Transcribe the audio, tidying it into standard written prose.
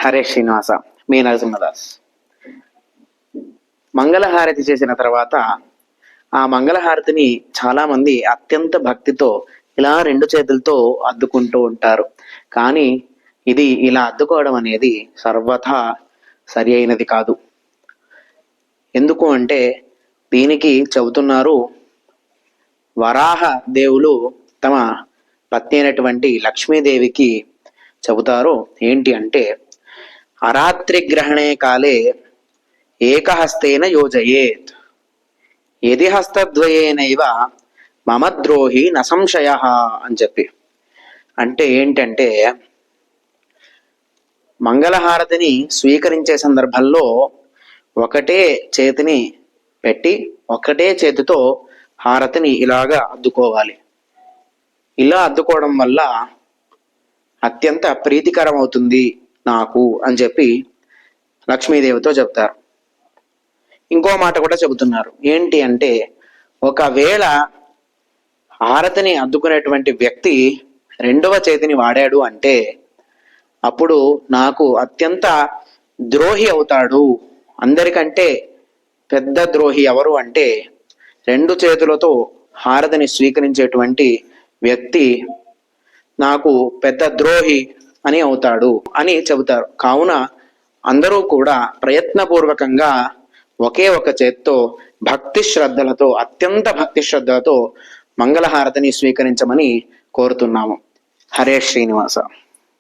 హరే శ్రీనివాస. మీ నరసింహదాస్. మంగళహారతి చేసిన తర్వాత ఆ మంగళహారతిని చాలా మంది అత్యంత భక్తితో ఇలా రెండు చేతులతో అద్దుకుంటూ ఉంటారు. కానీ ఇది ఇలా అద్దుకోవడం అనేది సర్వథా సరి అయినది కాదు. ఎందుకు అంటే దీనికి చెబుతున్నారు, వరాహ దేవులు తమ పత్ని అయినటువంటి లక్ష్మీదేవికి చెబుతారు ఏంటి అంటే, అరాత్రి గ్రహణే కాలే ఏకహస్తేన యోజయేత్, యది హస్తద్వయేనైవ మమ ద్రోహి న సంశయ అని చెప్పి. అంటే ఏంటంటే, మంగళహారతిని స్వీకరించే సందర్భంలో ఒకటే చేతిని పెట్టి ఒకటే చేతితో హారతిని ఇలాగా అద్దుకోవాలి. ఇలా అద్దుకోవడం వల్ల అత్యంత ప్రీతికరం అవుతుంది నాకు అని చెప్పి లక్ష్మీదేవితో చెప్తారు. ఇంకో మాట కూడా చెబుతున్నారు ఏంటి అంటే, ఒకవేళ హారతిని అద్దుకునేటువంటి వ్యక్తి రెండవ చేతిని వాడాడు అంటే అప్పుడు నాకు అత్యంత ద్రోహి అవుతాడు. అందరికంటే పెద్ద ద్రోహి ఎవరు అంటే రెండు చేతులతో హారతిని స్వీకరించేటువంటి వ్యక్తి నాకు పెద్ద ద్రోహి అని అవుతాడు అని చెబుతారు. కావున అందరూ కూడా ప్రయత్నపూర్వకంగా ఒకే ఒక చేత్తో భక్తి శ్రద్ధలతో, అత్యంత భక్తి శ్రద్ధలతో మంగళహారతిని స్వీకరించమని కోరుతున్నాము. హరే శ్రీనివాస.